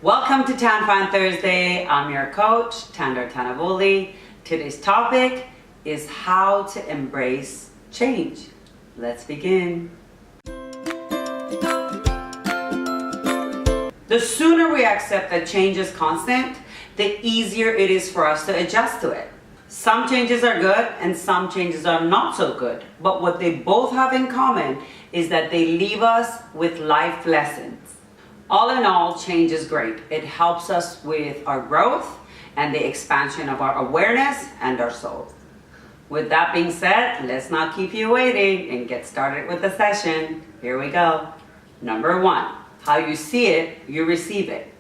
Welcome to Tan Fan Thursday. I'm your coach, Tandar Tanavoli. Today's topic is how to embrace change. Let's begin. The sooner we accept that change is constant, the easier it is for us to adjust to it. Some changes are good and some changes are not so good, but what they both have in common is that they leave us with life lessons. All in all, change is great. It helps us with our growth and the expansion of our awareness and our soul. With that being said, let's not keep you waiting and get started with the session. Here we go. Number 1, how you see it, you receive it.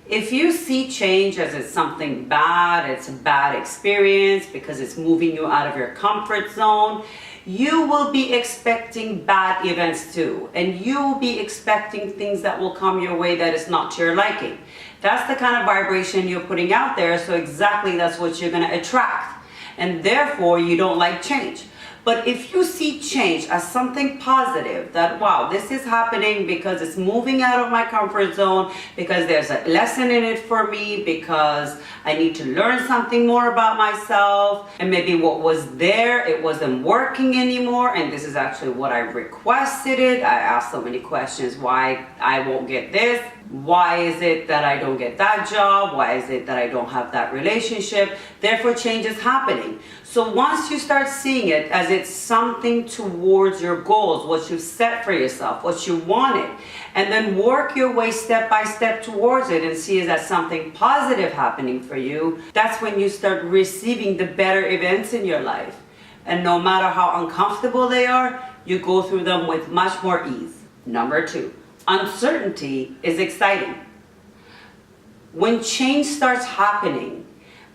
If you see change as it's something bad, it's a bad experience because it's moving you out of your comfort zone, you will be expecting bad events too. And you will be expecting things that will come your way that is not to your liking. That's the kind of vibration you're putting out there, so exactly that's what you're going to attract. And therefore, you don't like change. But if you see change as something positive, that wow, this is happening because it's moving out of my comfort zone, because there's a lesson in it for me, because I need to learn something more about myself, and maybe what was there, it wasn't working anymore, and this is actually what I requested it. I asked so many questions, why I won't get this? Why is it that I don't get that job? Why is it that I don't have that relationship? Therefore, change is happening. So once you start seeing it as it's something towards your goals, what you've set for yourself, what you wanted, and then work your way step by step towards it and see it as something positive happening for you, that's when you start receiving the better events in your life. And no matter how uncomfortable they are, you go through them with much more ease. Number 2. Uncertainty is exciting. When change starts happening,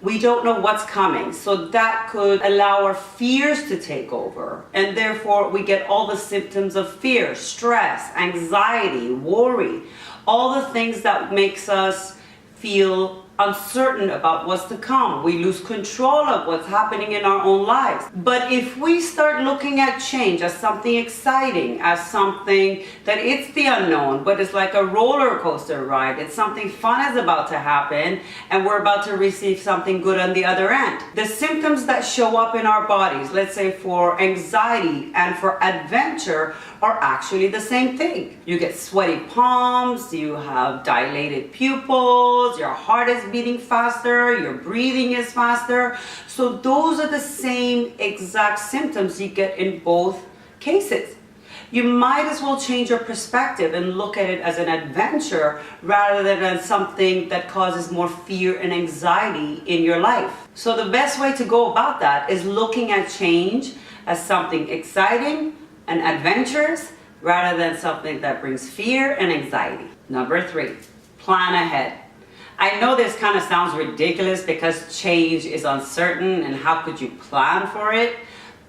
we don't know what's coming, so that could allow our fears to take over, and therefore we get all the symptoms of fear, stress, anxiety, worry, all the things that makes us feel uncertain about what's to come. We lose control of what's happening in our own lives. But if we start looking at change as something exciting, as something that it's the unknown, but it's like a roller coaster ride, it's something fun is about to happen, and we're about to receive something good on the other end. The symptoms that show up in our bodies, let's say for anxiety and for adventure, are actually the same thing. You get sweaty palms, you have dilated pupils, your heart is beating faster, your breathing is faster. So those are the same exact symptoms you get in both cases. You might as well change your perspective and look at it as an adventure rather than something that causes more fear and anxiety in your life. So the best way to go about that is looking at change as something exciting and adventurous rather than something that brings fear and anxiety. Number 3, plan ahead. I know this kind of sounds ridiculous because change is uncertain and how could you plan for it?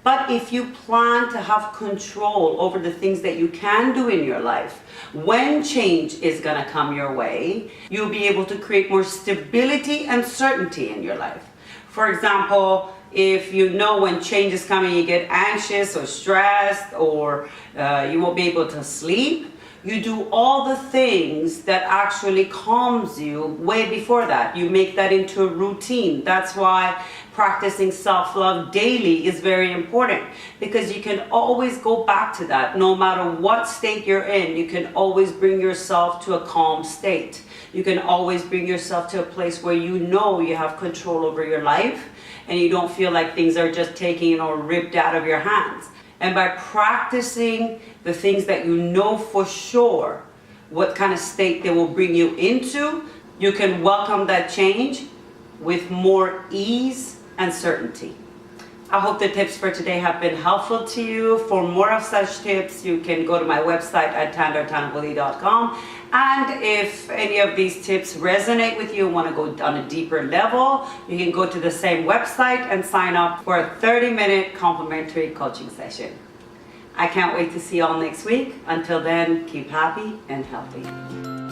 But if you plan to have control over the things that you can do in your life, when change is going to come your way, you'll be able to create more stability and certainty in your life. For example, if you know when change is coming, you get anxious or stressed, or you won't be able to sleep, you do all the things that actually calms you way before that. You make that into a routine. That's why practicing self-love daily is very important, because you can always go back to that. No matter what state you're in, you can always bring yourself to a calm state. You can always bring yourself to a place where you know you have control over your life and you don't feel like things are just taken or ripped out of your hands. And by practicing the things that you know for sure what kind of state they will bring you into, you can welcome that change with more ease and certainty. I hope the tips for today have been helpful to you. For more of such tips, you can go to my website at tandartanavoli.com. And if any of these tips resonate with you and want to go on a deeper level, you can go to the same website and sign up for a 30-minute complimentary coaching session. I can't wait to see you all next week. Until then, keep happy and healthy.